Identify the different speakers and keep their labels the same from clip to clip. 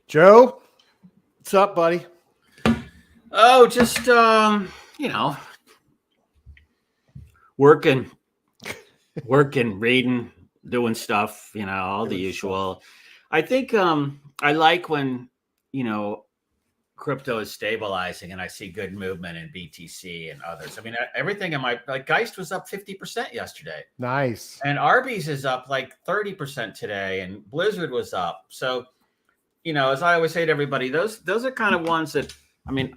Speaker 1: Joe, what's up, buddy?
Speaker 2: Oh, just working, reading, doing stuff, all the usual. I think I like when, crypto is stabilizing and I see good movement in BTC and others. I mean, everything in my Geist was up 50% yesterday.
Speaker 1: Nice.
Speaker 2: And Arby's is up like 30% today, and Blizzard was up. So, as I always say to everybody, those are kind of ones that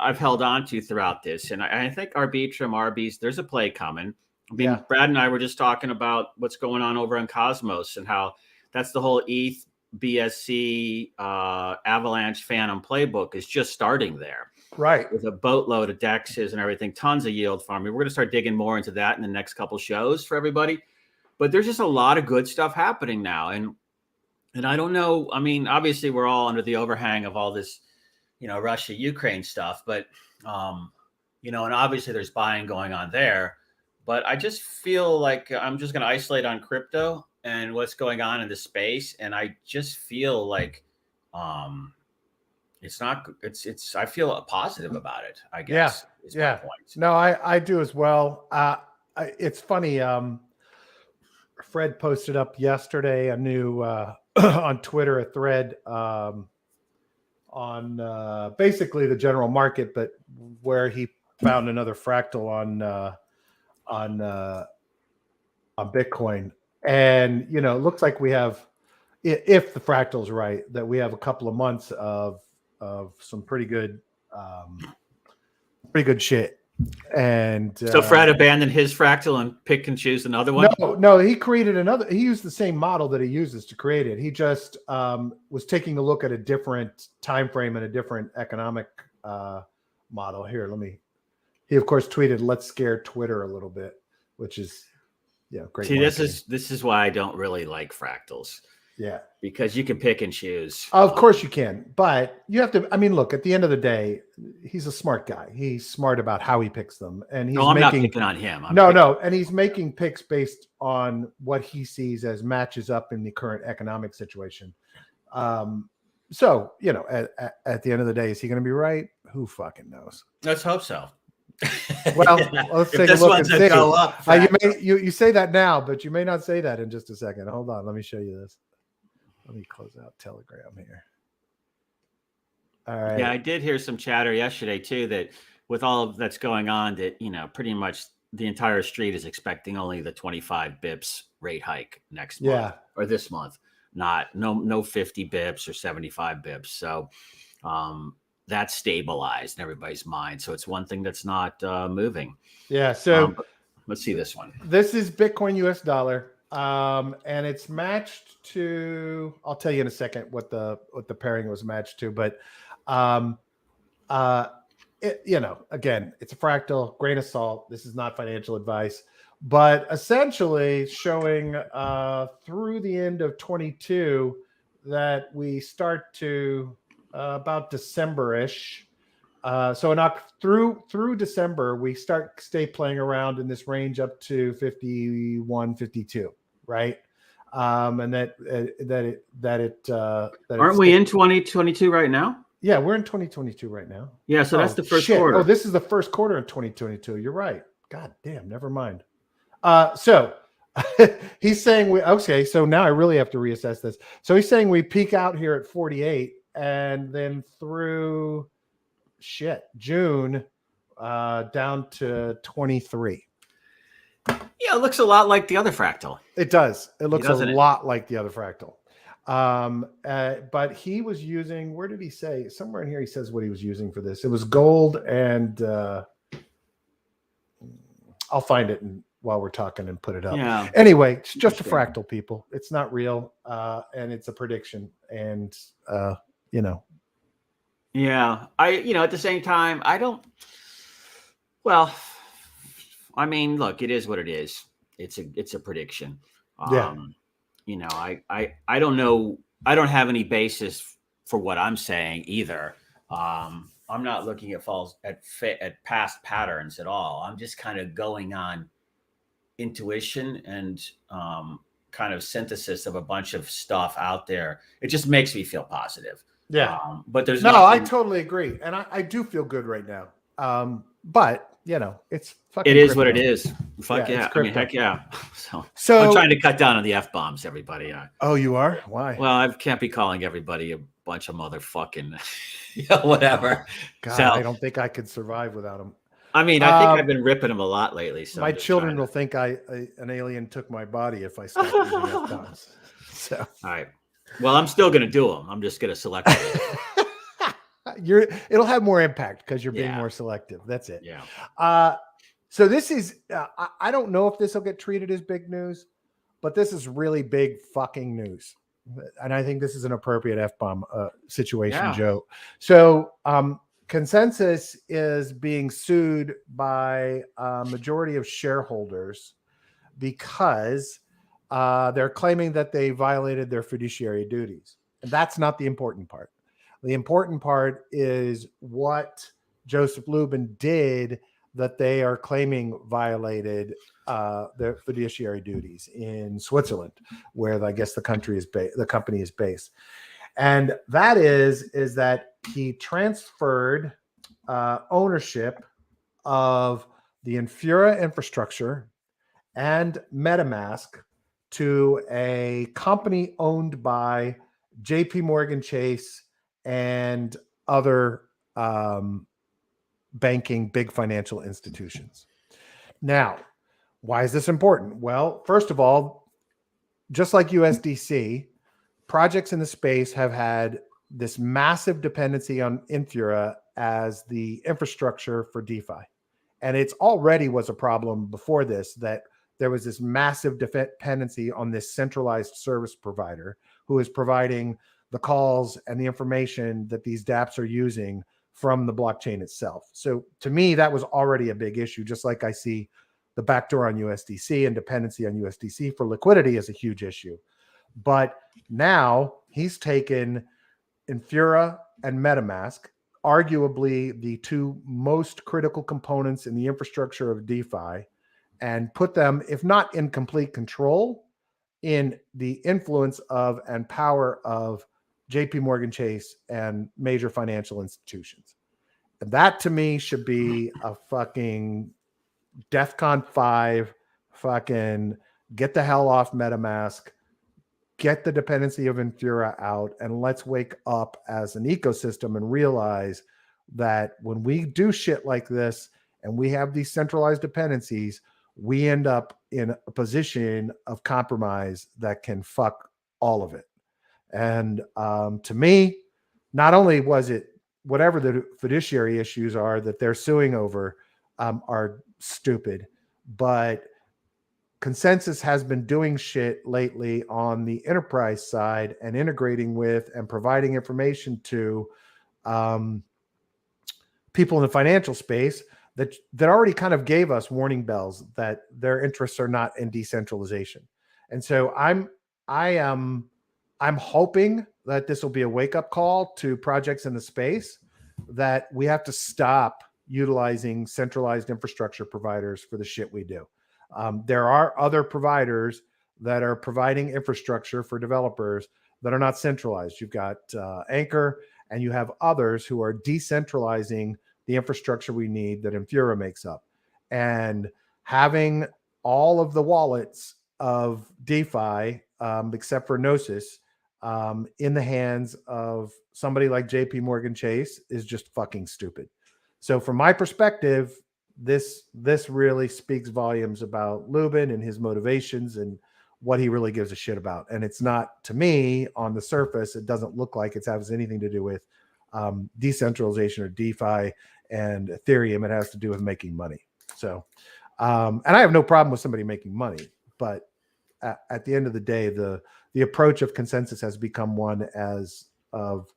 Speaker 2: I've held on to throughout this. And I think Arbitrum, Arby's, there's a play coming. Brad and I were just talking about what's going on over on Cosmos and how that's the whole ETH BSC Avalanche Phantom playbook is just starting there.
Speaker 1: Right.
Speaker 2: With a boatload of DEXs and everything, tons of yield farming. We're going to start digging more into that in the next couple shows for everybody. But there's just a lot of good stuff happening now. And I don't know. I mean, obviously, we're all under the overhang of all this, Russia, Ukraine stuff. But, and obviously there's buying going on there. But I just feel like I'm just going to isolate on crypto and what's going on in the space. And I just feel like I feel positive about it, I guess.
Speaker 1: Yeah. No, I do as well. It's funny. Fred posted up yesterday a new on Twitter, a thread on basically the general market, but where he found another fractal on Bitcoin. And, it looks like we have, if the fractal's right, that we have a couple of months of some pretty good shit. And
Speaker 2: so Fred abandoned his fractal and pick and choose another one.
Speaker 1: No, he created another. He used the same model that he uses to create it. He just was taking a look at a different time frame and a different economic model. Here, he of course tweeted, "Let's scare Twitter a little bit," which is great.
Speaker 2: See, this is why I don't really like fractals.
Speaker 1: Yeah,
Speaker 2: because you can pick and choose.
Speaker 1: Of course you can, but you have to. I mean, look, at the end of the day, he's a smart guy. He's smart about how he picks them, and he's
Speaker 2: not picking on him.
Speaker 1: And he's making picks based on what he sees as matches up in the current economic situation. So at the end of the day, is he going to be right? Who fucking knows?
Speaker 2: Let's hope so.
Speaker 1: Well, let's take a look and see. You say that now, but you may not say that in just a second. Hold on, let me show you this. Let me close out Telegram here. All right.
Speaker 2: Yeah, I did hear some chatter yesterday too that with all of that's going on, that pretty much the entire street is expecting only the 25 bips rate hike next month or this month, no 50 bips or 75 bips. So that's stabilized in everybody's mind. So it's one thing that's not moving.
Speaker 1: Yeah. So
Speaker 2: let's see this one.
Speaker 1: This is Bitcoin US dollar. And it's matched to, I'll tell you in a second what the pairing was matched to, but again, it's a fractal, grain of salt. This is not financial advice, but essentially showing through the end of 22 that we start to about December-ish. So through December, we stay playing around in this range up to 51, 52, right? And
Speaker 2: aren't we in 2022 right now?
Speaker 1: Yeah, we're in 2022 right now.
Speaker 2: Yeah, so that's the first quarter.
Speaker 1: Oh, this is the first quarter in 2022. You're right. God damn, never mind. So he's saying so now I really have to reassess this. So he's saying we peak out here at 48 and then through June down to 23.
Speaker 2: Yeah, it looks a lot like the other fractal.
Speaker 1: It does. It looks lot like the other fractal. But he was using, where did he say? Somewhere in here he says what he was using for this. It was gold and I'll find it while we're talking and put it up.
Speaker 2: Yeah.
Speaker 1: Anyway, it's just a fractal, people. It's not real. And it's a prediction. And
Speaker 2: Yeah, at the same time, look, it is what it is. It's a prediction. I don't know. I don't have any basis for what I'm saying either. I'm not looking at past patterns at all. I'm just kind of going on intuition and kind of synthesis of a bunch of stuff out there. It just makes me feel positive.
Speaker 1: Yeah.
Speaker 2: But there's
Speaker 1: no, I
Speaker 2: nothing.
Speaker 1: totally agree. And I do feel good right now. But it's fucking
Speaker 2: It is
Speaker 1: crypto.
Speaker 2: what it is. Fuck
Speaker 1: It's
Speaker 2: yeah. I mean,
Speaker 1: crypto.
Speaker 2: heck yeah. So I'm
Speaker 1: So,
Speaker 2: trying to cut down on the F-bombs, everybody.
Speaker 1: oh, you are? Why?
Speaker 2: Well, I can't be calling everybody a bunch of motherfucking, whatever.
Speaker 1: God, I
Speaker 2: So,
Speaker 1: don't think I could survive without them.
Speaker 2: I mean, I think I've been ripping them a lot lately. So
Speaker 1: My
Speaker 2: I'm just trying
Speaker 1: children
Speaker 2: to.
Speaker 1: will think an alien took my body if I stop using F-bombs. So,
Speaker 2: All right. Well, I'm still going to do them. I'm just going to select them.
Speaker 1: it'll have more impact because you're being
Speaker 2: Yeah.
Speaker 1: more selective. That's it.
Speaker 2: Yeah.
Speaker 1: So this is, I don't know if this will get treated as big news, but this is really big fucking news. And I think this is an appropriate F-bomb situation,
Speaker 2: Yeah.
Speaker 1: Joe. So Consensus is being sued by a majority of shareholders because they're claiming that they violated their fiduciary duties. And that's not the important part. The important part is what Joseph Lubin did that they are claiming violated their fiduciary duties in Switzerland, where I guess the company is based. And that is that he transferred ownership of the Infura infrastructure and MetaMask to a company owned by JP Morgan Chase and other banking big financial institutions. Now, why is this important? Well, first of all, just like USDC, projects in the space have had this massive dependency on Infura as the infrastructure for DeFi. And it's already was a problem before this, that there was this massive dependency on this centralized service provider who is providing the calls and the information that these dApps are using from the blockchain itself. So to me, that was already a big issue, just like I see the backdoor on USDC and dependency on USDC for liquidity is a huge issue. But now he's taken Infura and MetaMask, arguably the two most critical components in the infrastructure of DeFi, and put them, if not in complete control, in the influence of and power of JP Morgan Chase and major financial institutions. And that to me should be a fucking DEFCON 5, fucking get the hell off MetaMask, get the dependency of Infura out, and let's wake up as an ecosystem and realize that when we do shit like this and we have these centralized dependencies, we end up in a position of compromise that can fuck all of it. And to me, not only was it whatever the fiduciary issues are that they're suing over are stupid, but Consensus has been doing shit lately on the enterprise side and integrating with and providing information to people in the financial space that already kind of gave us warning bells that their interests are not in decentralization. And so I'm hoping that this will be a wake-up call to projects in the space that we have to stop utilizing centralized infrastructure providers for the shit we do. There are other providers that are providing infrastructure for developers that are not centralized. You've got Anchor, and you have others who are decentralizing the infrastructure we need that Infura makes up. And having all of the wallets of DeFi, except for Gnosis, in the hands of somebody like JP Morgan Chase is just fucking stupid. So from my perspective, this really speaks volumes about Lubin and his motivations and what he really gives a shit about. And it's not, to me, on the surface, it doesn't look like it has anything to do with decentralization or DeFi and Ethereum. It has to do with making money. So, and I have no problem with somebody making money, but at the end of the day, the approach of Consensus has become one as of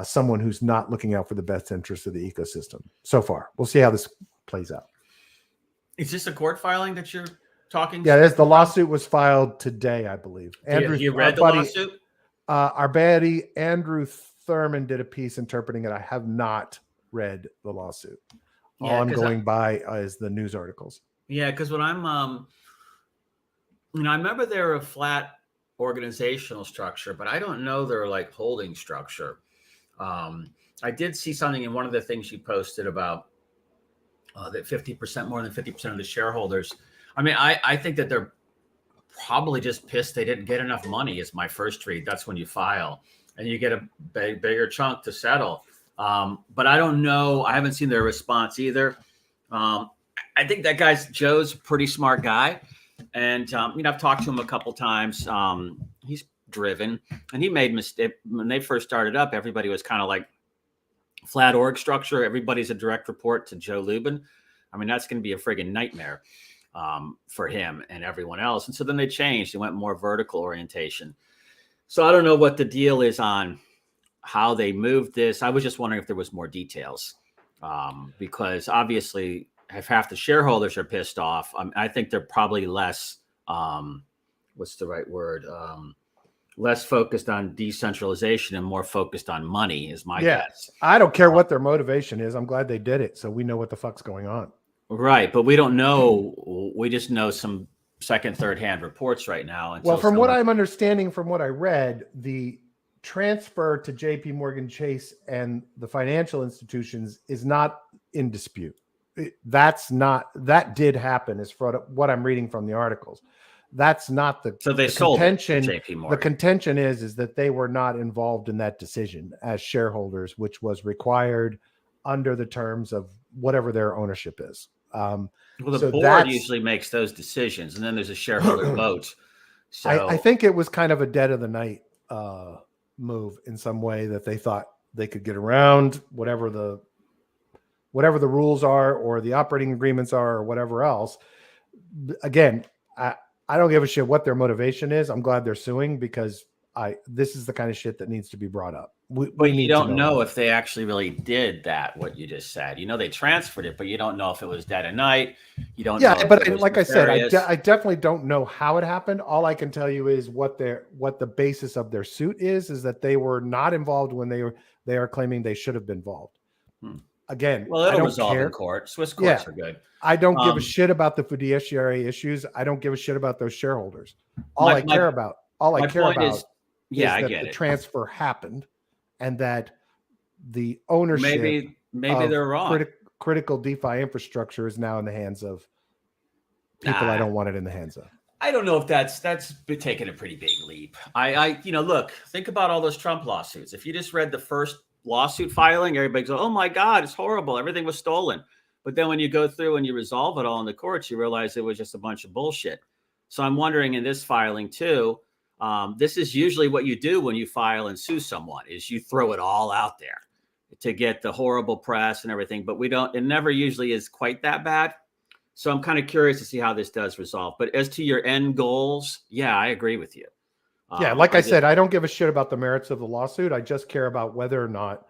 Speaker 1: someone who's not looking out for the best interest of the ecosystem so far. We'll see how this plays out.
Speaker 2: Is this a court filing that you're talking?
Speaker 1: Yeah, the lawsuit was filed today, I believe. Andrew,
Speaker 2: you read the lawsuit?
Speaker 1: Our buddy Andrew Thurman did a piece interpreting it. I have not read the lawsuit. Yeah, all I'm going by is the news articles.
Speaker 2: Yeah, because when I'm, I remember they're a flat organizational structure, but I don't know their like holding structure. I did see something in one of the things you posted about that 50%, more than 50% of the shareholders. I mean, I think that they're probably just pissed they didn't get enough money is my first read. That's when you file and you get a bigger chunk to settle. But I don't know. I haven't seen their response either. I think that Joe's a pretty smart guy. And, I've talked to him a couple times. He's driven and he made mistake when they first started up. Everybody was kind of like flat org structure. Everybody's a direct report to Joe Lubin. I mean, that's going to be a friggin' nightmare for him and everyone else. And so then they changed. They went more vertical orientation. So I don't know what the deal is on how they moved this. I was just wondering if there was more details because obviously if half the shareholders are pissed off, I think they're probably less, what's the right word? Less focused on decentralization and more focused on money is my guess.
Speaker 1: I don't care what their motivation is. I'm glad they did it. So we know what the fuck's going on.
Speaker 2: Right. But we don't know. We just know some second, third hand reports right now.
Speaker 1: Well, from what I'm understanding, from what I read, the transfer to JP Morgan Chase and the financial institutions is not in dispute. That did happen is for what I'm reading from the articles. That's not the contention.
Speaker 2: JP Morgan.
Speaker 1: The contention is that they were not involved in that decision as shareholders, which was required under the terms of whatever their ownership is.
Speaker 2: Well, the board usually makes those decisions, and then there's a shareholder vote. So
Speaker 1: I think it was kind of a dead of the night move in some way that they thought they could get around whatever the rules are or the operating agreements are or whatever else. Again, I don't give a shit what their motivation is. I'm glad they're suing because this is the kind of shit that needs to be brought up.
Speaker 2: But you don't know if they actually really did that, what you just said. They transferred it, but you don't know if it was dead of night. You don't know.
Speaker 1: Yeah, but like I said, I definitely don't know how it happened. All I can tell you is what the basis of their suit is that they were not involved when they are claiming they should have been involved. Again,
Speaker 2: well, it'll resolve in court. Swiss courts are good.
Speaker 1: I don't give a shit about the fiduciary issues. I don't give a shit about those shareholders. All I care about is that the transfer happened and that the ownership
Speaker 2: maybe they're wrong.
Speaker 1: Critical DeFi infrastructure is now in the hands of people I don't want it in the hands of.
Speaker 2: I don't know if that's taking a pretty big leap. Look, think about all those Trump lawsuits. If you just read the first lawsuit filing, everybody goes, oh my God, it's horrible. Everything was stolen. But then when you go through and you resolve it all in the courts, you realize it was just a bunch of bullshit. So I'm wondering in this filing too, this is usually what you do when you file and sue someone is you throw it all out there to get the horrible press and everything. But it never usually is quite that bad. So I'm kind of curious to see how this does resolve. But as to your end goals, yeah, I agree with you.
Speaker 1: Like I said, I don't give a shit about the merits of the lawsuit. I just care about whether or not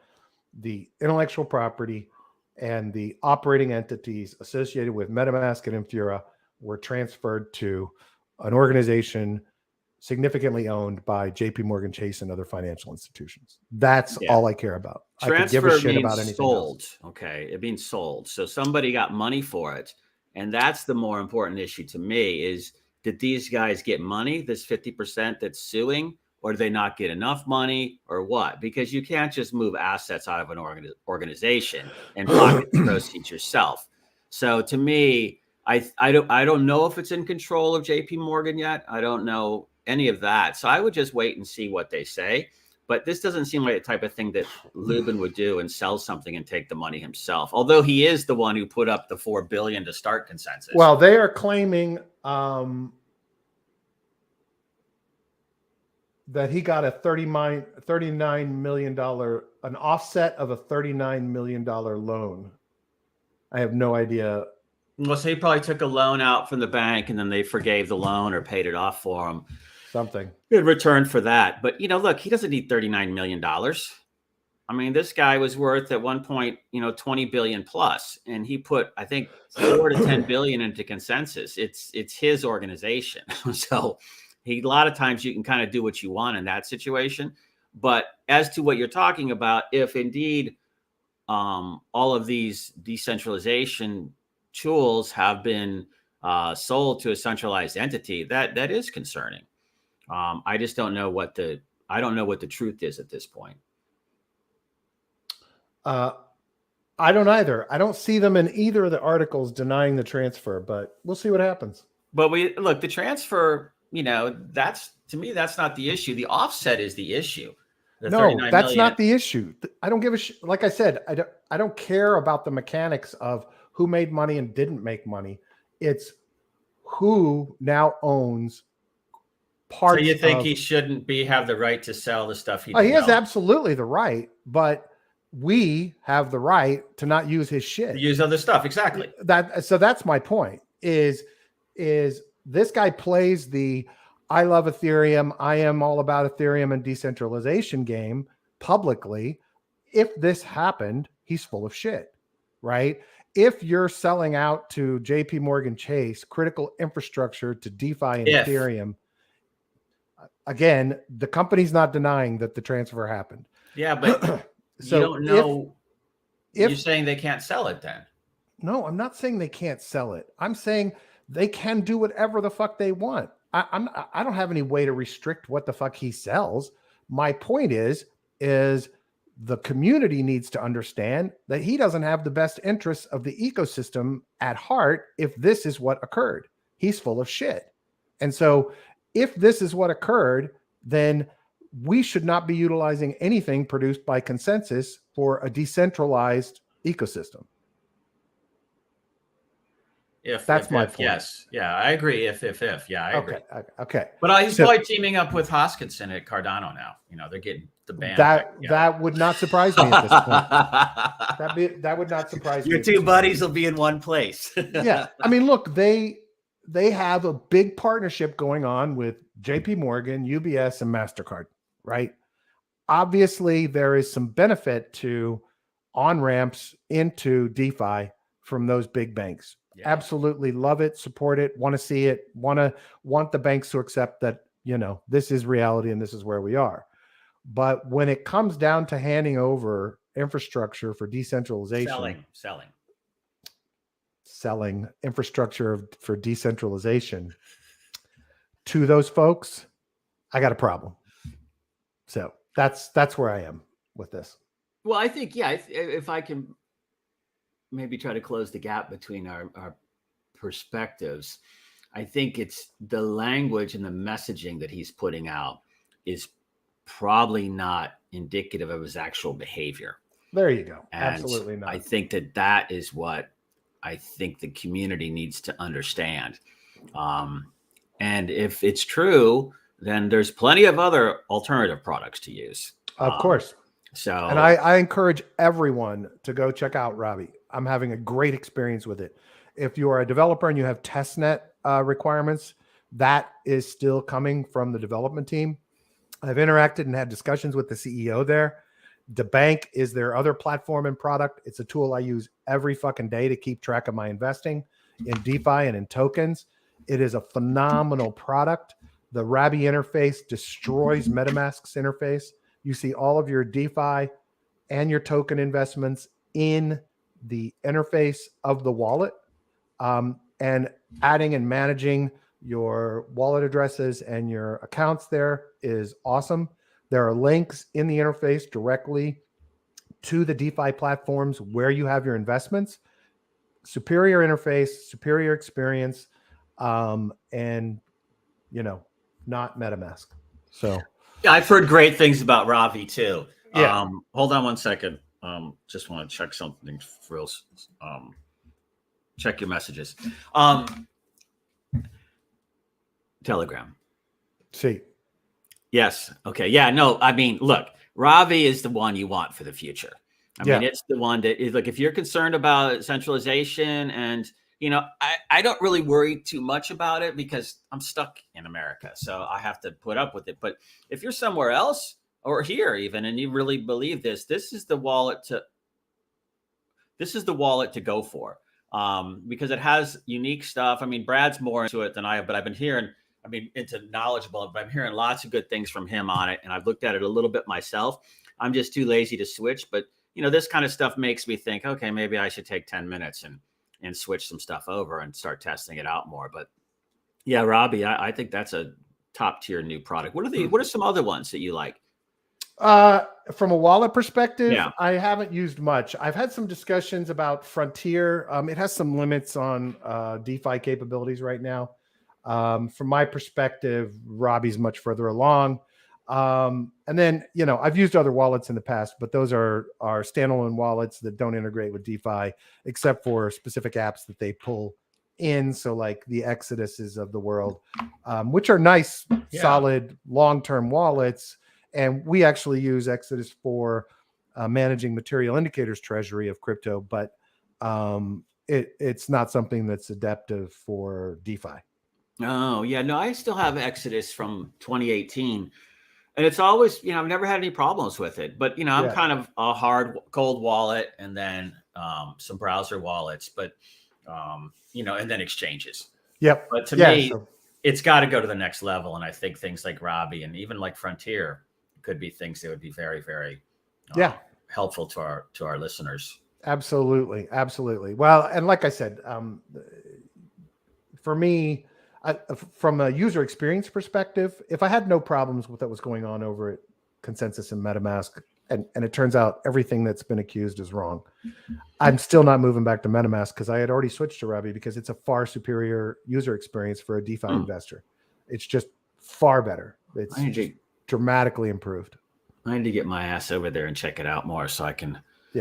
Speaker 1: the intellectual property and the operating entities associated with MetaMask and Infura were transferred to an organization significantly owned by JP Morgan Chase and other financial institutions. That's all I care about.
Speaker 2: Transfer
Speaker 1: I could give a shit about anything
Speaker 2: sold.
Speaker 1: Else.
Speaker 2: Okay, it means sold. So somebody got money for it. And that's the more important issue to me is, did these guys get money, this 50% that's suing, or do they not get enough money or what? Because you can't just move assets out of an organization and pocket the proceeds yourself. So to me, I don't know if it's in control of JP Morgan yet. I don't know any of that. So I would just wait and see what they say. But this doesn't seem like the type of thing that Lubin would do and sell something and take the money himself. Although he is the one who put up the $4 billion to start Consensus.
Speaker 1: Well, they are claiming that he got a $39 million, an offset of a $39 million loan. I have no idea.
Speaker 2: Well, so he probably took a loan out from the bank and then they forgave the loan or paid it off for him.
Speaker 1: Something
Speaker 2: in return for that. But, look, he doesn't need $39 million. I mean, this guy was worth at one point, 20 billion plus, and he put, I think, 4 to 10 billion into Consensus. It's his organization. So a lot of times you can kind of do what you want in that situation. But as to what you're talking about, if indeed all of these decentralization tools have been sold to a centralized entity, that is concerning. I just don't know what the truth is at this point.
Speaker 1: Uh, I don't either. I don't see them in either of the articles denying the transfer, but we'll see what happens.
Speaker 2: But the transfer, that's, to me, that's not the issue. The offset is the issue.
Speaker 1: No, that's not the issue. I don't give a shit. Like I said, I don't care about the mechanics of who made money and didn't make money. It's who now owns parts.
Speaker 2: So you think he shouldn't have the right to sell the stuff
Speaker 1: he has absolutely the right, but we have the right to not use his shit.
Speaker 2: Use other stuff. Exactly.
Speaker 1: So that's my point is this guy plays the I love Ethereum, I am all about Ethereum and decentralization game publicly. If this happened, he's full of shit, right? If you're selling out to JP Morgan Chase critical infrastructure to DeFi and Ethereum, again, the company's not denying that the transfer happened.
Speaker 2: Yeah, but so you don't know if you're saying they can't sell it then.
Speaker 1: No, I'm not saying they can't sell it. I'm saying they can do whatever the fuck they want. I don't have any way to restrict what the fuck he sells. My point is the community needs to understand that he doesn't have the best interests of the ecosystem at heart if this is what occurred. He's full of shit. And so if this is what occurred, then we should not be utilizing anything produced by consensus for a decentralized ecosystem. That's my point.
Speaker 2: Yes. Yeah, I agree. Yeah, I agree.
Speaker 1: Okay.
Speaker 2: But he's probably teaming up with Hoskinson at Cardano now. They're getting the band.
Speaker 1: That would not surprise me at this point. That would not surprise me.
Speaker 2: Your two buddies will be in one place.
Speaker 1: Yeah. I mean, look, they have a big partnership going on with JP Morgan, UBS, and MasterCard, right? Obviously, there is some benefit to on-ramps into DeFi from those big banks. Yeah. Absolutely love it, support it, want to see it, want the banks to accept that, this is reality and this is where we are. But when it comes down to handing over infrastructure for decentralization, selling infrastructure for decentralization to those folks, I got a problem. So that's where I am with this.
Speaker 2: Well, I think, if I can maybe try to close the gap between our perspectives, I think it's the language and the messaging that he's putting out is probably not indicative of his actual behavior.
Speaker 1: There you go.
Speaker 2: And
Speaker 1: absolutely not.
Speaker 2: I think that is what I think the community needs to understand. And if it's true, then there's plenty of other alternative products to use.
Speaker 1: Of course. And I encourage everyone to go check out Robbie. I'm having a great experience with it. If you are a developer and you have testnet requirements, that is still coming from the development team. I've interacted and had discussions with the CEO there. The bank is their other platform and product. It's a tool I use every fucking day to keep track of my investing in DeFi and in tokens. It is a phenomenal product. The Robbie interface destroys MetaMask's interface. You see all of your DeFi and your token investments in the interface of the wallet, and adding and managing your wallet addresses and your accounts there is awesome. There are links in the interface directly to the DeFi platforms where you have your investments. Superior interface, superior experience, and not MetaMask. So
Speaker 2: yeah, I've heard great things about Ravi too.
Speaker 1: Yeah.
Speaker 2: Hold on one second. Just want to check something real. Check your messages. Telegram.
Speaker 1: See.
Speaker 2: Yes. Okay. Yeah. No, I mean, look, Ravi is the one you want for the future. I mean, it's the one that is like, if you're concerned about centralization and, I don't really worry too much about it because I'm stuck in America. So I have to put up with it. But if you're somewhere else or here even, and you really believe this is the wallet to go for. Because it has unique stuff. I mean, Brad's more into it than I have, but I've been hearing, into knowledgeable, but I'm hearing lots of good things from him on it. And I've looked at it a little bit myself. I'm just too lazy to switch, but this kind of stuff makes me think, okay, maybe I should take 10 minutes and switch some stuff over and start testing it out more. But yeah, Robbie, I think that's a top tier new product. What are some other ones that you like?
Speaker 1: From a wallet perspective,
Speaker 2: Yeah.
Speaker 1: I haven't used much. I've had some discussions about Frontier. It has some limits on DeFi capabilities right now. From my perspective, Robbie's much further along. And then, I've used other wallets in the past, but those are standalone wallets that don't integrate with DeFi, except for specific apps that they pull in. So like the Exoduses of the world, which are nice, solid, long-term wallets. And we actually use Exodus for managing material indicators treasury of crypto, but it's not something that's adaptive for DeFi.
Speaker 2: Oh, yeah. No, I still have Exodus from 2018. And it's always, I've never had any problems with it. But, I'm kind of a hard, cold wallet and then some browser wallets, but, and then exchanges.
Speaker 1: Yep.
Speaker 2: But to me, it's got to go to the next level. And I think things like Robbie and even like Frontier could be things that would be very, very helpful to our listeners.
Speaker 1: Absolutely. Absolutely. Well, and like I said, for me, from a user experience perspective, if I had no problems with what was going on over at Consensus and MetaMask, and it turns out everything that's been accused is wrong, I'm still not moving back to MetaMask because I had already switched to Robbie because it's a far superior user experience for a DeFi investor. It's just far better. It's dramatically improved.
Speaker 2: I need to get my ass over there and check it out more so I can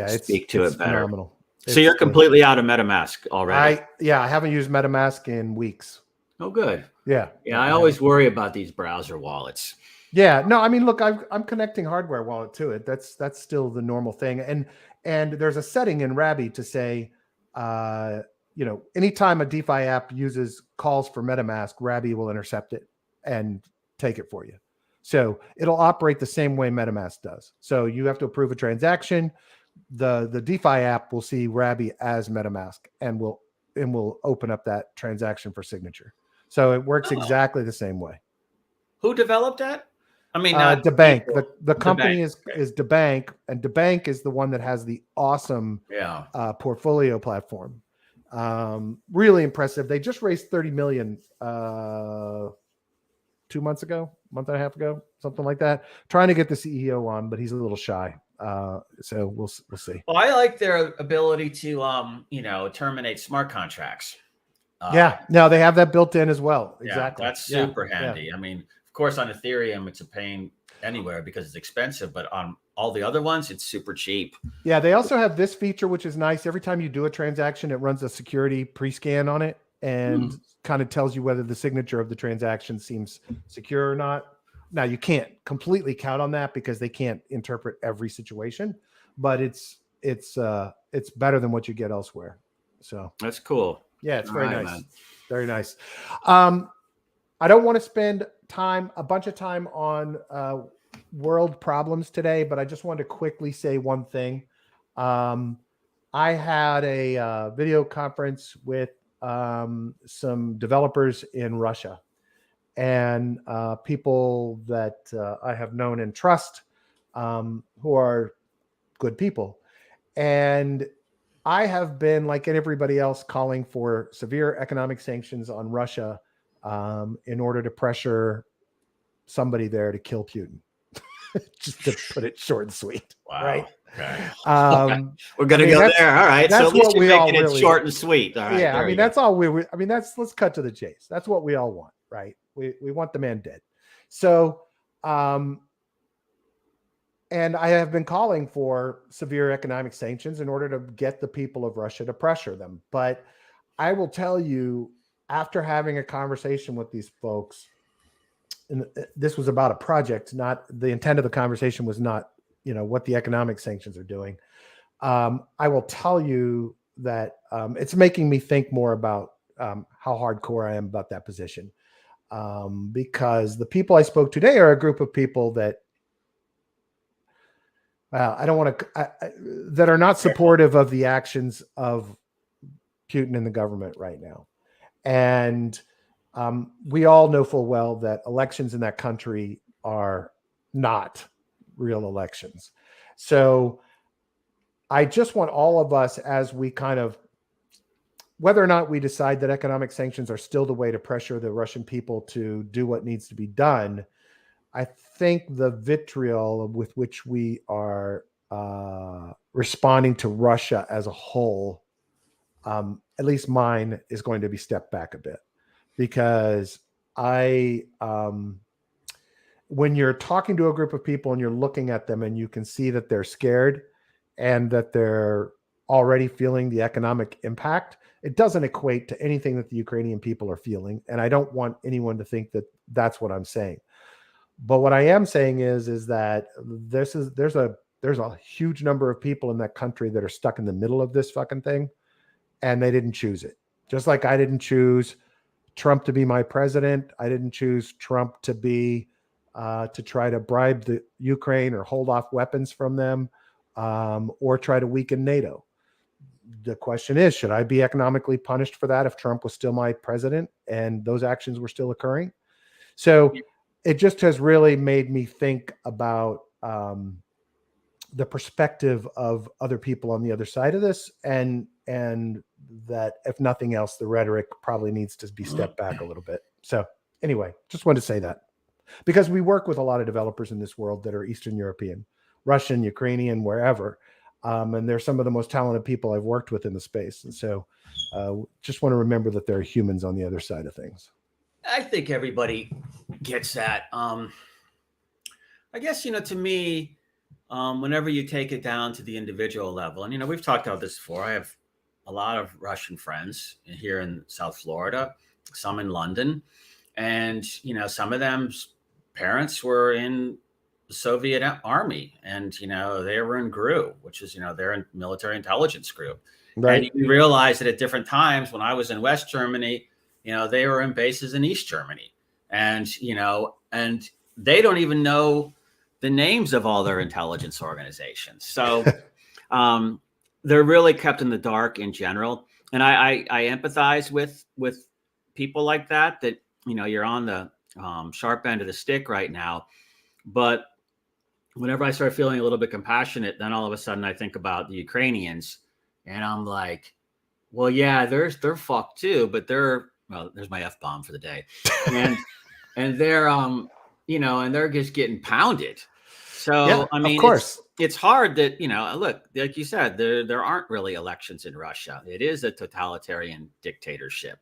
Speaker 2: speak to it better.
Speaker 1: Phenomenal.
Speaker 2: So you're completely out of MetaMask already?
Speaker 1: I haven't used MetaMask in weeks.
Speaker 2: Oh, good.
Speaker 1: Yeah.
Speaker 2: I always worry about these browser wallets.
Speaker 1: Yeah. No, I mean, look, I'm connecting hardware wallet to it. That's still the normal thing. And there's a setting in Robbie to say, anytime a DeFi app calls for MetaMask, Robbie will intercept it and take it for you. So it'll operate the same way MetaMask does. So you have to approve a transaction. The DeFi app will see Robbie as MetaMask and will open up that transaction for signature. So it works exactly the same way.
Speaker 2: Who developed that? I mean,
Speaker 1: DeBank. The company is DeBank, and DeBank is the one that has the awesome portfolio platform. Really impressive. They just raised $30 million 2 months ago, month and a half ago, something like that. Trying to get the CEO on, but he's a little shy. So we'll see.
Speaker 2: Well, I like their ability to terminate smart contracts.
Speaker 1: No, they have that built in as well. Exactly.
Speaker 2: That's super handy. I mean, of course, on Ethereum, it's a pain anywhere because it's expensive, but on all the other ones, it's super cheap.
Speaker 1: Yeah, they also have this feature, which is nice. Every time you do a transaction, it runs a security pre-scan on it and kind of tells you whether the signature of the transaction seems secure or not. Now, you can't completely count on that because they can't interpret every situation, but it's better than what you get elsewhere. So
Speaker 2: that's cool.
Speaker 1: Yeah, it's very nice. Man. Very nice. I don't want to spend a bunch of time on world problems today, but I just wanted to quickly say one thing. I had a video conference with some developers in Russia and people that I have known and trust who are good people. And I have been, like everybody else, calling for severe economic sanctions on Russia in order to pressure somebody there to kill Putin. Just to put it short and sweet.
Speaker 2: Wow.
Speaker 1: Right?
Speaker 2: Okay. We're going to go there. All right.
Speaker 1: That's
Speaker 2: so
Speaker 1: what we all
Speaker 2: really short and sweet. All right.
Speaker 1: Yeah. I mean, that's all let's cut to the chase. That's what we all want, right? We want the man dead. So, and I have been calling for severe economic sanctions in order to get the people of Russia to pressure them. But I will tell you, after having a conversation with these folks, and this was about a project, not the intent of the conversation was not, what the economic sanctions are doing. I will tell you that it's making me think more about how hardcore I am about that position. Because the people I spoke to today are a group of people that, I don't want to, that are not supportive of the actions of Putin and the government right now. And we all know full well that elections in that country are not real elections. So I just want all of us, as we kind of, whether or not we decide that economic sanctions are still the way to pressure the Russian people to do what needs to be done, I think the vitriol with which we are responding to Russia as a whole, at least mine, is going to be stepped back a bit, because when you're talking to a group of people and you're looking at them and you can see that they're scared and that they're already feeling the economic impact, it doesn't equate to anything that the Ukrainian people are feeling. And I don't want anyone to think that that's what I'm saying. But what I am saying is that there's a huge number of people in that country that are stuck in the middle of this fucking thing, and they didn't choose it. Just like I didn't choose Trump to be my president. I didn't choose Trump to be to try to bribe the Ukraine or hold off weapons from them, or try to weaken NATO. The question is, should I be economically punished for that if Trump was still my president and those actions were still occurring? So it just has really made me think about the perspective of other people on the other side of this, and that, if nothing else, the rhetoric probably needs to be stepped back a little bit. So anyway, just wanted to say that, because we work with a lot of developers in this world that are Eastern European, Russian, Ukrainian, wherever. And they're some of the most talented people I've worked with in the space. And so just want to remember that there are humans on the other side of things.
Speaker 2: I think everybody gets that. I guess, to me, whenever you take it down to the individual level, and, we've talked about this before, I have a lot of Russian friends here in South Florida, some in London, and, some of them's parents were in the Soviet Army, and, they were in GRU, which is, they're in military intelligence group. Right. And you realize that at different times, when I was in West Germany, they were in bases in East Germany, and, and they don't even know the names of all their intelligence organizations. So they're really kept in the dark in general. And I empathize with people like that, you're on the sharp end of the stick right now. But whenever I start feeling a little bit compassionate, then all of a sudden I think about the Ukrainians, and I'm like, well, yeah, they're fucked too, but there's my F-bomb for the day. And they're, and they're just getting pounded. So, yeah, I mean, of course, it's hard that, look, like you said, there aren't really elections in Russia. It is a totalitarian dictatorship.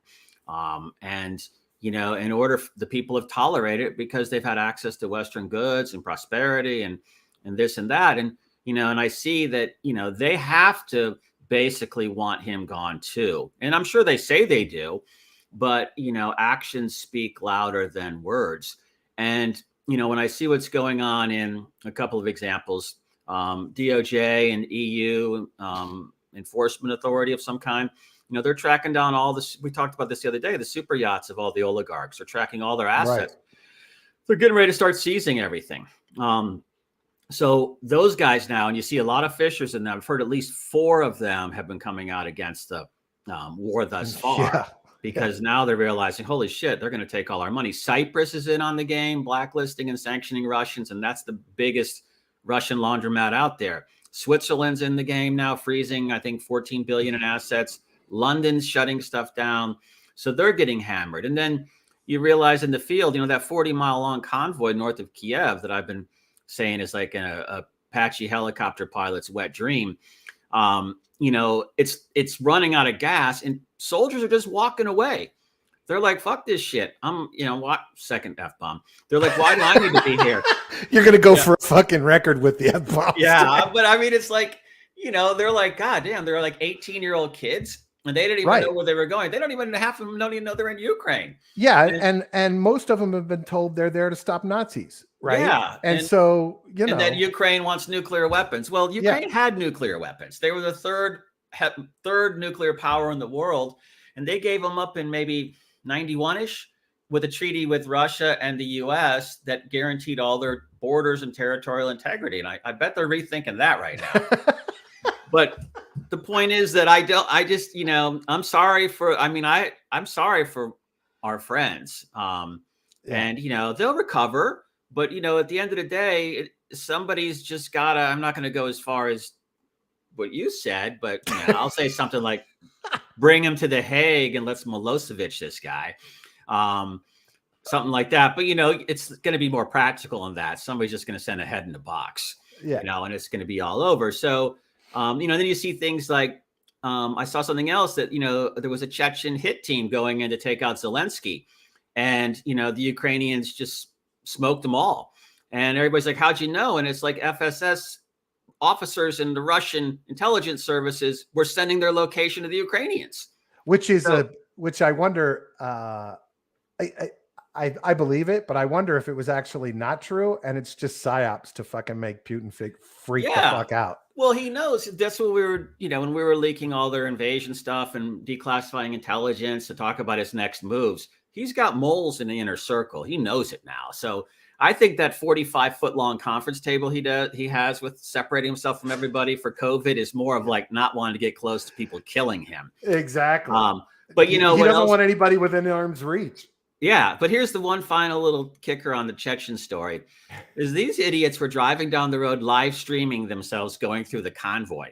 Speaker 2: And, in order, the people have tolerated it because they've had access to Western goods and prosperity and this and that. And, and I see that, they have to basically want him gone too. And I'm sure they say they do, but, actions speak louder than words. And, when I see what's going on in a couple of examples, DOJ and EU enforcement authority of some kind, they're tracking down all this. We talked about this the other day, the super yachts of all the oligarchs. They're tracking all their assets. Right. They're getting ready to start seizing everything. So those guys now, and you see a lot of fissures in them. I've heard at least 4 of them have been coming out against the war thus far. Yeah. Because now they're realizing, holy shit, they're going to take all our money. Cyprus is in on the game, blacklisting and sanctioning Russians, and that's the biggest Russian laundromat out there. Switzerland's in the game now, freezing, I think, 14 billion in assets. London's shutting stuff down. So they're getting hammered. And then you realize in the field, that 40-mile long convoy north of Kiev that I've been saying is like a Apache helicopter pilot's wet dream. It's running out of gas, and soldiers are just walking away. They're like, fuck this shit. What? Second F-bomb. They're like, why do I need to be here?
Speaker 1: You're going to go for a fucking record with the F-bomb.
Speaker 2: Yeah. But I mean, it's like, they're like, God damn, they're like 18-year-old kids, and they didn't even know where they were going. They don't even, half of them don't even know they're in Ukraine.
Speaker 1: Yeah. And most of them have been told they're there to stop Nazis. Right. Yeah. And so,
Speaker 2: and that Ukraine wants nuclear weapons. Well, Ukraine had nuclear weapons. They were the third nuclear power in the world. And they gave them up in maybe 91-ish with a treaty with Russia and the US that guaranteed all their borders and territorial integrity. And I bet they're rethinking that right now. But the point is that I'm sorry for our friends. And, they'll recover. But, at the end of the day, somebody's just gotta, I'm not going to go as far as what you said, but I'll say something like, bring him to The Hague and let's Milosevic this guy. something like that. But, it's going to be more practical than that. Somebody's just going to send a head in a box,
Speaker 1: Yeah.
Speaker 2: and it's going to be all over. So, then you see things like, I saw something else that, there was a Chechen hit team going in to take out Zelensky, and, the Ukrainians just smoked them all. And everybody's like, how'd you know? And it's like FSS officers in the Russian intelligence services were sending their location to the Ukrainians.
Speaker 1: Which I wonder, I believe it, but I wonder if it was actually not true and it's just psyops to fucking make Putin freak the fuck out.
Speaker 2: Well, he knows. That's what we were, when we were leaking all their invasion stuff and declassifying intelligence to talk about his next moves. He's got moles in the inner circle. He knows it now. So I think that 45-foot long conference table he has with separating himself from everybody for COVID is more of like not wanting to get close to people killing him.
Speaker 1: Exactly.
Speaker 2: But
Speaker 1: he doesn't want anybody within arm's reach.
Speaker 2: Yeah, but here's the one final little kicker on the Chechen story: is these idiots were driving down the road, live streaming themselves going through the convoy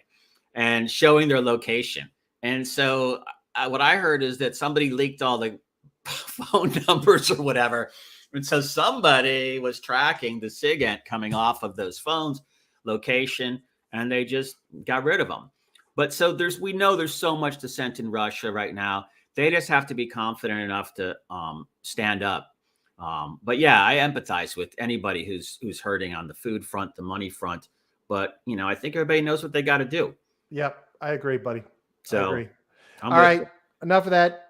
Speaker 2: and showing their location. And so what I heard is that somebody leaked all the phone numbers or whatever. And so somebody was tracking the SIGINT coming off of those phones location, and they just got rid of them. But so we know there's so much dissent in Russia right now. They just have to be confident enough to stand up. But yeah, I empathize with anybody who's hurting on the food front, the money front. But I think everybody knows what they got to do.
Speaker 1: Yep, I agree, buddy.
Speaker 2: So,
Speaker 1: I agree. All right, enough of that.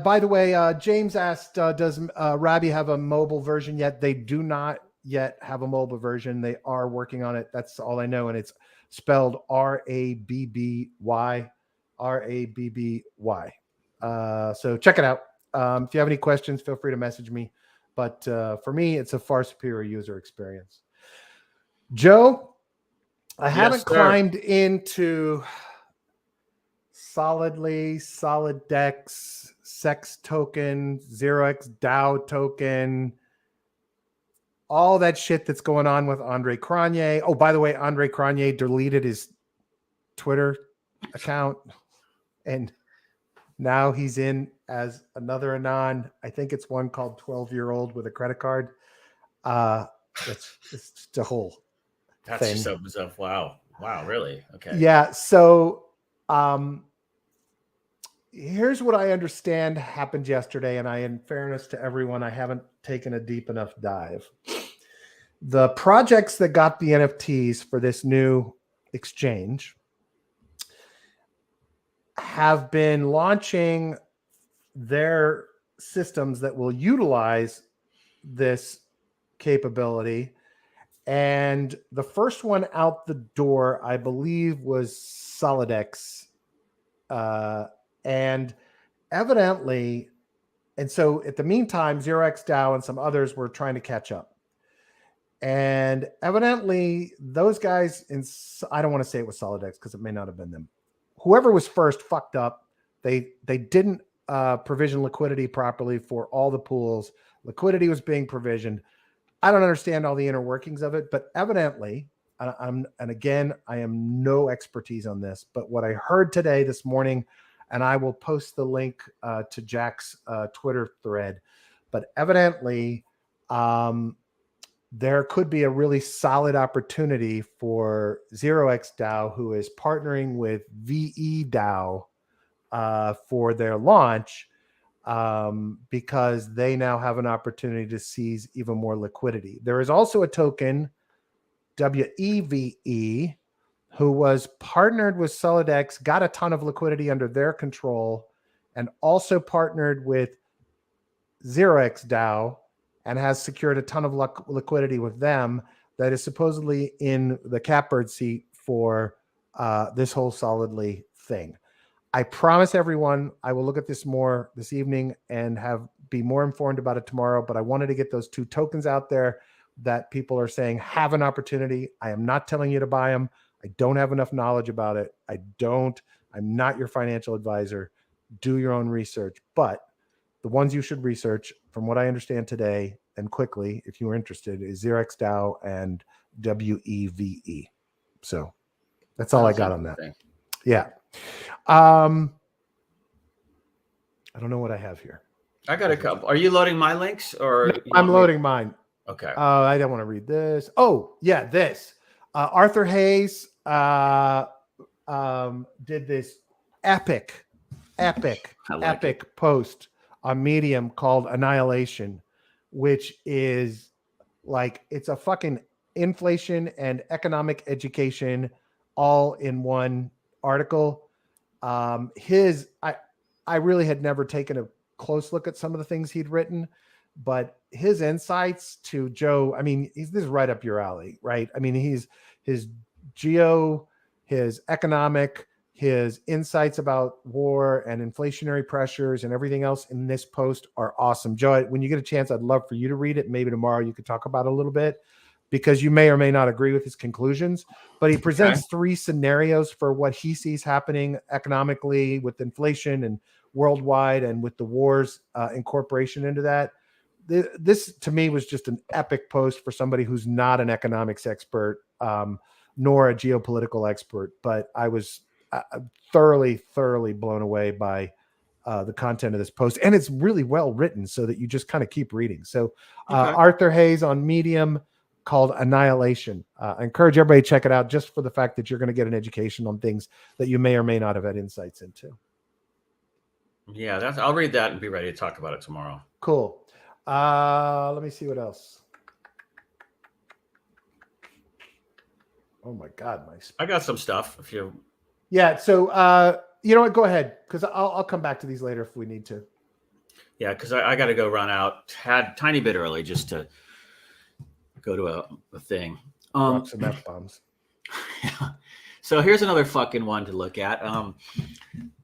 Speaker 1: By the way, James asked, does Rabbi have a mobile version yet? They do not yet have a mobile version. They are working on it. That's all I know. And it's spelled Rabby, Rabby. So check it out. If you have any questions, feel free to message me. But for me, it's a far superior user experience. Joe, I haven't climbed into Solidly, Solid Dex, Sex Token, 0x DAO token, all that shit that's going on with Andre Cronje. Oh, by the way, Andre Cronje deleted his Twitter account, and now he's in as another Anon. I think it's one called 12-year-old with a credit card. It's just a whole
Speaker 2: That's
Speaker 1: thing.
Speaker 2: Just opens up. Wow, really? Okay.
Speaker 1: Yeah. So, here's what I understand happened yesterday, and in fairness to everyone, I haven't taken a deep enough dive. The projects that got the NFTs for this new exchange have been launching their systems that will utilize this capability. And the first one out the door, I believe, was SolidX. And evidently, and so at the meantime, 0x DAO and some others were trying to catch up. And evidently, those guys, I don't want to say it was SolidX because it may not have been them. Whoever was first fucked up. They didn't provision liquidity properly for all the pools. Liquidity was being provisioned. I don't understand all the inner workings of it, but evidently, and again, I am no expertise on this, but what I heard today, this morning, and I will post the link to Jack's Twitter thread, but evidently, there could be a really solid opportunity for 0x DAO, who is partnering with VE DAO for their launch, because they now have an opportunity to seize even more liquidity. There is also a token, WEVE, who was partnered with SolidX, got a ton of liquidity under their control, and also partnered with 0x DAO and has secured a ton of liquidity with them, that is supposedly in the catbird seat for this whole Solidly thing. I promise everyone I will look at this more this evening and be more informed about it tomorrow, but I wanted to get those two tokens out there that people are saying have an opportunity. I am not telling you to buy them. I don't have enough knowledge about it. I'm not your financial advisor. Do your own research. But the ones you should research, from what I understand today, and quickly, if you are interested, is 0x DAO and WEVE. So that's all I got on that. Yeah. I don't know what I have here.
Speaker 2: I got a couple. Are you loading my links or?
Speaker 1: No, I'm loading mine.
Speaker 2: Okay.
Speaker 1: I don't want to read this. Oh, yeah, this. Arthur Hayes did this epic post on Medium called Annihilation, which is like, it's a fucking inflation and economic education all in one article. I really had never taken a close look at some of the things he'd written, but his insights to Joe, I mean, this is right up your alley, right? I mean, his economic, his insights about war and inflationary pressures and everything else in this post are awesome. Joe, when you get a chance, I'd love for you to read it. Maybe tomorrow you could talk about it a little bit, because you may or may not agree with his conclusions, but he presents 3 scenarios for what he sees happening economically with inflation and worldwide, and with the wars incorporation into that. This to me was just an epic post for somebody who's not an economics expert, nor a geopolitical expert, but I was thoroughly blown away by the content of this post, and it's really well written so that you just kind of keep reading. So Arthur Hayes on Medium, called Annihilation. I encourage everybody to check it out, just for the fact that you're going to get an education on things that you may or may not have had insights into.
Speaker 2: Yeah, I'll read that and be ready to talk about it tomorrow.
Speaker 1: Cool. Let me see what else. Oh my God,
Speaker 2: I got some stuff. If you,
Speaker 1: So you know what? Go ahead, because I'll come back to these later if we need to.
Speaker 2: Yeah, because I got to go run out. Had tiny bit early just to go to a thing.
Speaker 1: Drop some F-bombs.
Speaker 2: Yeah. So here's another fucking one to look at.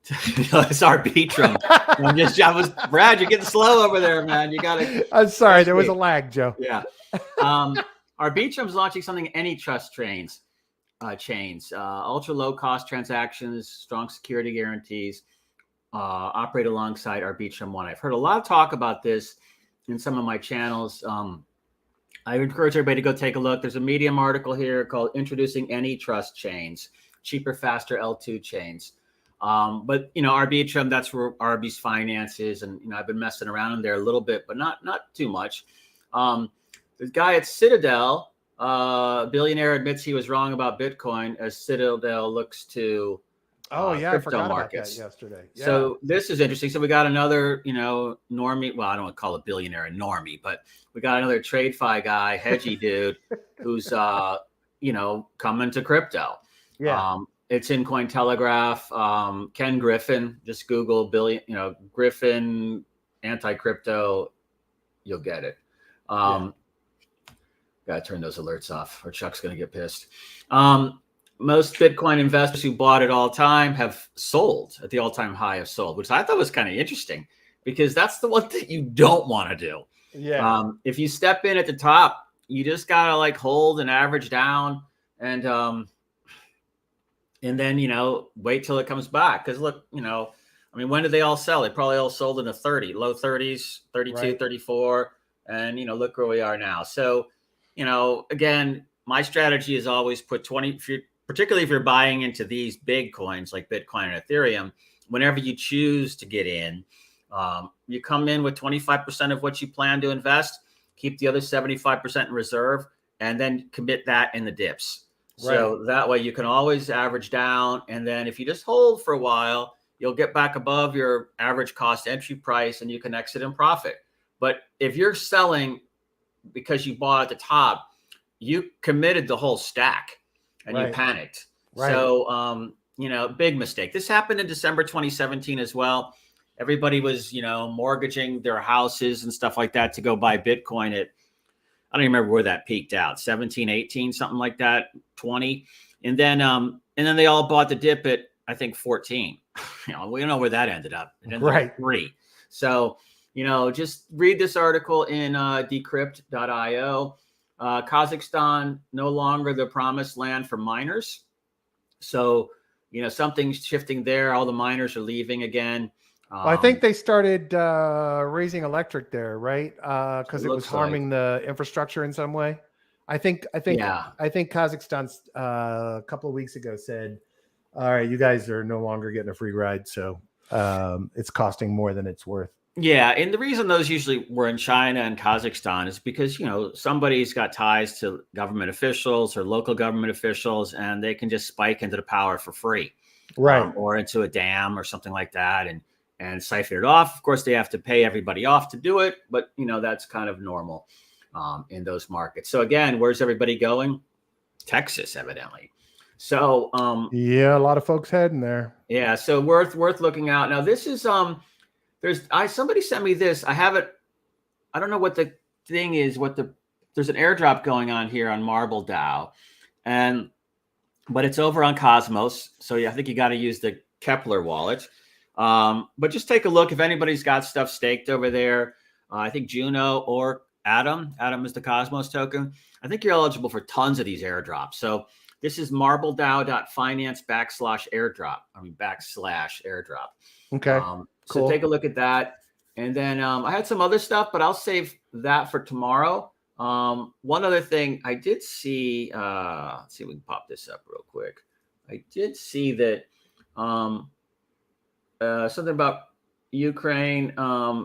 Speaker 2: It's Arbitrum. Brad, you're getting slow over there, man. You gotta.
Speaker 1: I'm sorry, there was a lag, Joe.
Speaker 2: Yeah. Arbitrum's launching something AnyTrust chains, ultra low cost transactions, strong security guarantees, operate alongside Arbitrum One. I've heard a lot of talk about this in some of my channels. I encourage everybody to go take a look. There's a Medium article here called Introducing AnyTrust Chains, Cheaper, Faster L2 Chains. But, Arbitrum, that's where Arby's finance is. And, I've been messing around in there a little bit, but not too much. The guy at Citadel, billionaire, admits he was wrong about Bitcoin as Citadel looks to
Speaker 1: I forgot markets. About that yesterday. Yeah.
Speaker 2: So this is interesting. So we got another, normie. Well, I don't want to call a billionaire a normie, but we got another TradeFi guy, hedgy dude, who's coming to crypto.
Speaker 1: Yeah.
Speaker 2: It's in Cointelegraph. Ken Griffin, just Google Griffin anti-crypto, you'll get it. Gotta turn those alerts off, or Chuck's gonna get pissed. Most Bitcoin investors who bought at all time have sold at the all-time high, which I thought was kind of interesting, because that's the one that you don't want to do.
Speaker 1: Yeah.
Speaker 2: If you step in at the top, you just gotta hold and average down, and then wait till it comes back. Because look, when did they all sell? They probably all sold in the low 30s, 32, right. 34, and look where we are now. So again, my strategy is always put 20. Particularly if you're buying into these big coins like Bitcoin and Ethereum, whenever you choose to get in, you come in with 25% of what you plan to invest, keep the other 75% in reserve, and then commit that in the dips. Right. So that way you can always average down. And then if you just hold for a while, you'll get back above your average cost entry price and you can exit in profit. But if you're selling because you bought at the top, you committed the whole stack. And you panicked. Right. So, big mistake. This happened in December 2017 as well. Everybody was, mortgaging their houses and stuff like that to go buy Bitcoin at, I don't even remember where that peaked out, 17, 18, something like that, 20. And then they all bought the dip at, I think, 14. We don't know where that ended up. It ended up at 3. So, just read this article in decrypt.io. Kazakhstan no longer the promised land for miners. So, something's shifting there. All the miners are leaving again.
Speaker 1: I think they started raising electric there, right? Because it was harming the infrastructure in some way. I think Kazakhstan a couple of weeks ago said, "All right, you guys are no longer getting a free ride, so it's costing more than it's worth."
Speaker 2: Yeah, and the reason those usually were in China and Kazakhstan is because, somebody's got ties to government officials or local government officials, and they can just spike into the power for free,
Speaker 1: Right.
Speaker 2: or into a dam or something like that, and siphon it off. Of course, they have to pay everybody off to do it, but that's kind of normal in those markets. So again, where's everybody going? Texas, evidently. So
Speaker 1: Yeah, a lot of folks heading there.
Speaker 2: yeah, so worth looking out. Now this is somebody sent me this. I have it. I don't know what the thing is. There's an airdrop going on here on Marble DAO, but it's over on Cosmos. So yeah, I think you got to use the Kepler wallet. But just take a look if anybody's got stuff staked over there. I think Juno or Atom is the Cosmos token. I think you're eligible for tons of these airdrops. So this is marbledao.finance/airdrop. /airdrop.
Speaker 1: Okay.
Speaker 2: So
Speaker 1: Cool.
Speaker 2: take a look at that. And then I had some other stuff, but I'll save that for tomorrow. One other thing I did see, let's see if we can pop this up real quick. I did see that something about Ukraine.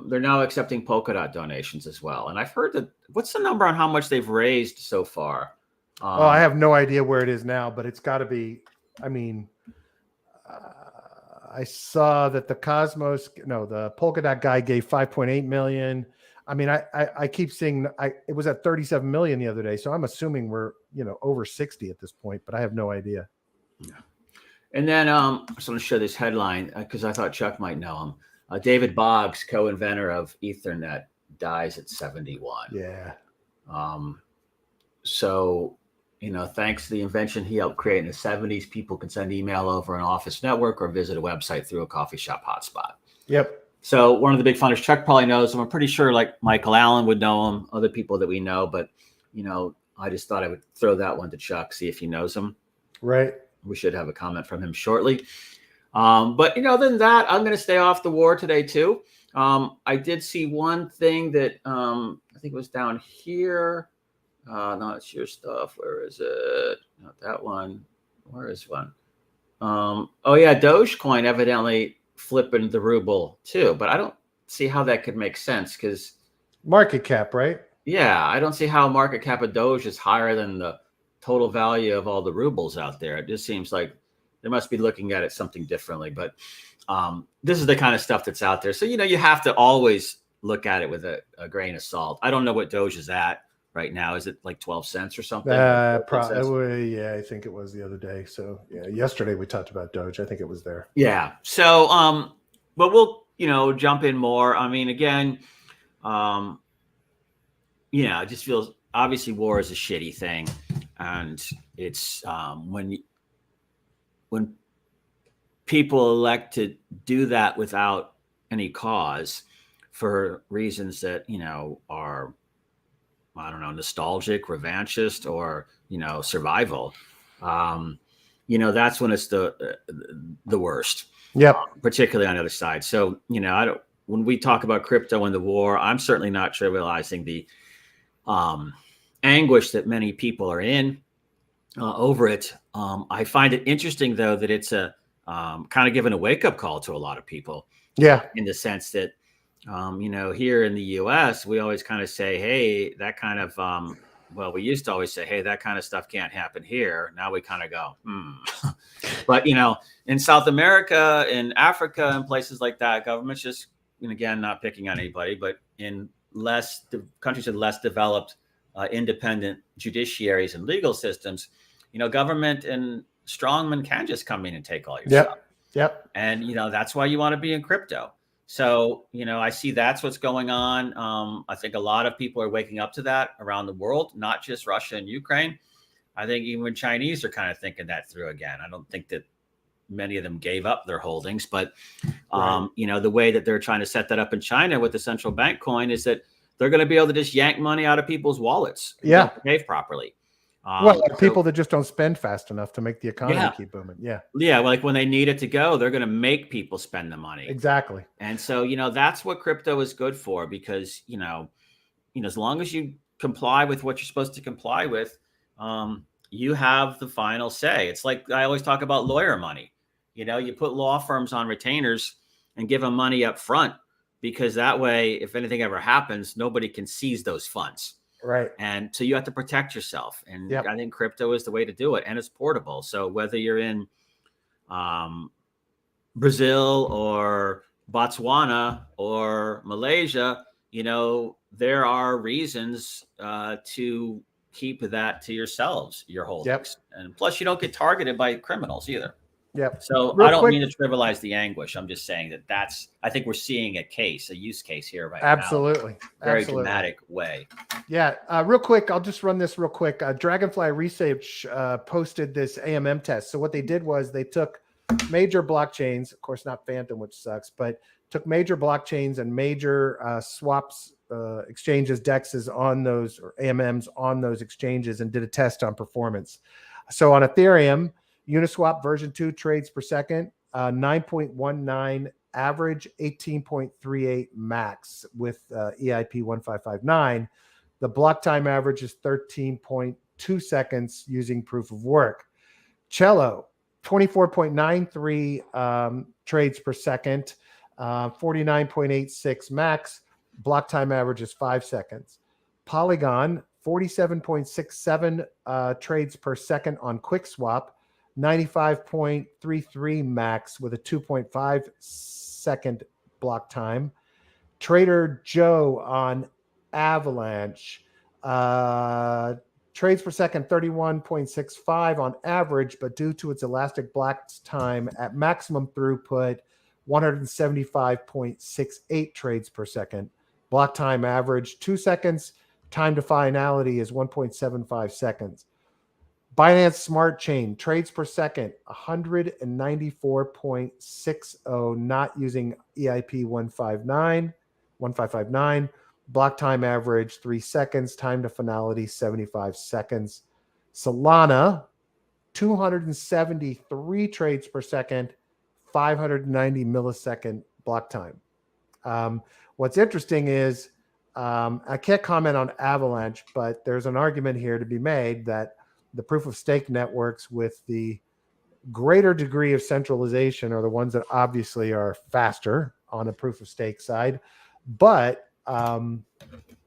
Speaker 2: They're now accepting Polkadot donations as well. And I've heard that, what's the number on how much they've raised so far?
Speaker 1: I have no idea where it is now, but it's got to be, I saw that the Polkadot guy gave 5.8 million. I keep seeing it was at 37 million the other day. So I'm assuming we're, over 60 at this point, but I have no idea.
Speaker 2: Yeah. And then I just want to show this headline because I thought Chuck might know him. David Boggs, co-inventor of Ethernet, dies at 71.
Speaker 1: Yeah.
Speaker 2: So, thanks to the invention he helped create in the 70s, people can send email over an office network or visit a website through a coffee shop hotspot.
Speaker 1: Yep.
Speaker 2: So one of the big funders, Chuck probably knows him. I'm pretty sure like Michael Allen would know him, other people that we know, but I just thought I would throw that one to Chuck, see if he knows him.
Speaker 1: Right.
Speaker 2: We should have a comment from him shortly. But other than that, I'm going to stay off the war today too. I did see one thing that I think it was down here. No, it's your stuff. Where is it? Not that one. Where is one? Oh yeah, Dogecoin evidently flipping the ruble too, but I don't see how that could make sense because
Speaker 1: market cap, right?
Speaker 2: Yeah, I don't see how market cap of Doge is higher than the total value of all the rubles out there. It just seems like they must be looking at it something differently. But this is the kind of stuff that's out there. So, you have to always look at it with a grain of salt. I don't know what Doge is at right now. Is it like 12 cents or something?
Speaker 1: Probably, yeah, I think it was the other day. So, yeah, yesterday we talked about Doge. I think it was there.
Speaker 2: Yeah. So, but we'll, jump in more. Again, it just feels, obviously war is a shitty thing. And it's when people elect to do that without any cause for reasons that, are, I don't know, nostalgic, revanchist, or, survival, that's when it's the worst.
Speaker 1: Yep.
Speaker 2: Particularly on the other side. So, when we talk about crypto and the war, I'm certainly not trivializing the anguish that many people are in over it. I find it interesting, though, that it's a kind of given a wake-up call to a lot of people.
Speaker 1: Yeah.
Speaker 2: In the sense that, here in the U.S., we always kind of say, hey, that kind of, we used to always say, hey, that kind of stuff can't happen here. Now we kind of go, But, in South America, in Africa, and places like that, governments just, and again, not picking on anybody, but in countries with less developed independent judiciaries and legal systems, government and strongmen can just come in and take all your stuff.
Speaker 1: Yep.
Speaker 2: And, that's why you want to be in crypto. So, I see that's what's going on. I think a lot of people are waking up to that around the world, not just Russia and Ukraine. I think even Chinese are kind of thinking that through again. I don't think that many of them gave up their holdings, but, the way that they're trying to set that up in China with the central bank coin is that they're going to be able to just yank money out of people's wallets.
Speaker 1: Yeah.
Speaker 2: Behave properly.
Speaker 1: People that just don't spend fast enough to make the economy keep booming. Yeah.
Speaker 2: Yeah. Like when they need it to go, they're going to make people spend the money.
Speaker 1: Exactly.
Speaker 2: And so, that's what crypto is good for because, as long as you comply with what you're supposed to comply with, you have the final say. It's like I always talk about lawyer money. You put law firms on retainers and give them money up front. because that way, if anything ever happens, nobody can seize those funds.
Speaker 1: Right.
Speaker 2: And so you have to protect yourself. And
Speaker 1: Yep.
Speaker 2: I think crypto is the way to do it. And it's portable. So whether you're in Brazil or Botswana or Malaysia, there are reasons to keep that to yourselves, your holdings.
Speaker 1: Yep.
Speaker 2: And plus, you don't get targeted by criminals either.
Speaker 1: Yep.
Speaker 2: So I don't mean to trivialize the anguish. I'm just saying I think we're seeing a use case here right
Speaker 1: Absolutely.
Speaker 2: now. Very dramatic way.
Speaker 1: Yeah. Real quick, I'll just run this real quick. Dragonfly Research posted this AMM test. So what they did was they took major blockchains, of course, not Phantom, which sucks, but took major blockchains and major swaps, exchanges, DEXs on those, or AMMs on those exchanges, and did a test on performance. So on Ethereum, Uniswap version 2 trades per second, 9.19 average, 18.38 max with EIP 1559. The block time average is 13.2 seconds using proof of work. Cello, 24.93 trades per second, 49.86 max. Block time average is 5 seconds. Polygon, 47.67 trades per second on QuickSwap, 95.33 max with a 2.5 second block time. Trader Joe on Avalanche, trades per second 31.65 on average, but due to its elastic block time at maximum throughput, 175.68 trades per second. Block time average 2 seconds. Time to finality is 1.75 seconds. Binance Smart Chain trades per second 194.60, not using EIP 1559. Block time average 3 seconds. Time to finality 75 seconds. Solana, 273 trades per second, 590 millisecond block time. What's interesting is I can't comment on Avalanche, but there's an argument here to be made that the proof of stake networks with the greater degree of centralization are the ones that obviously are faster on a proof of stake side. But I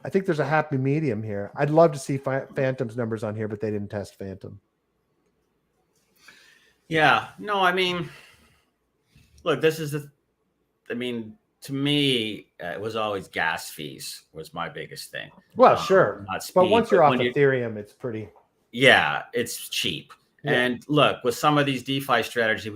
Speaker 1: think there's a happy medium here. I'd love to see Phantom's numbers on here, but they didn't test Phantom.
Speaker 2: Yeah, no, I mean, look, to me, it was always gas fees was my biggest thing.
Speaker 1: Well, sure.
Speaker 2: Not speed,
Speaker 1: but once you're off Ethereum, it's pretty.
Speaker 2: Yeah, it's cheap.
Speaker 1: Yeah.
Speaker 2: And look, with some of these DeFi strategies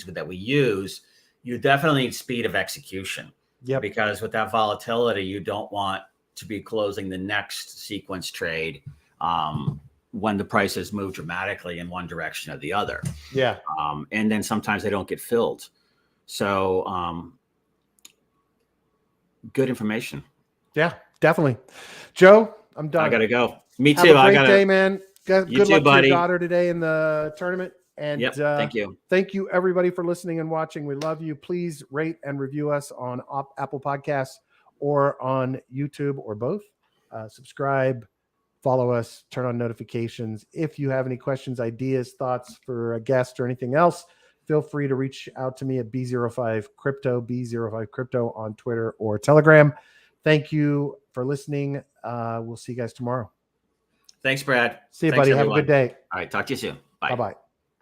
Speaker 2: that we use, you definitely need speed of execution.
Speaker 1: Yep.
Speaker 2: Because with that volatility, you don't want to be closing the next sequence trade when the prices move dramatically in one direction or the other.
Speaker 1: Yeah.
Speaker 2: And then sometimes they don't get filled. So good information.
Speaker 1: Yeah, definitely. Joe, I'm done.
Speaker 2: I got to go. Me too.
Speaker 1: Have a great day, man. Good luck to your daughter today in the tournament. And
Speaker 2: thank you.
Speaker 1: Thank you, everybody, for listening and watching. We love you. Please rate and review us on Apple Podcasts or on YouTube or both. Subscribe, follow us, turn on notifications. If you have any questions, ideas, thoughts for a guest or anything else, feel free to reach out to me at B05Crypto, B05Crypto on Twitter or Telegram. Thank you for listening. We'll see you guys tomorrow.
Speaker 2: Thanks, Brad.
Speaker 1: See you, buddy. Have a good day.
Speaker 2: All right. Talk to you soon. Bye.
Speaker 1: Bye-bye.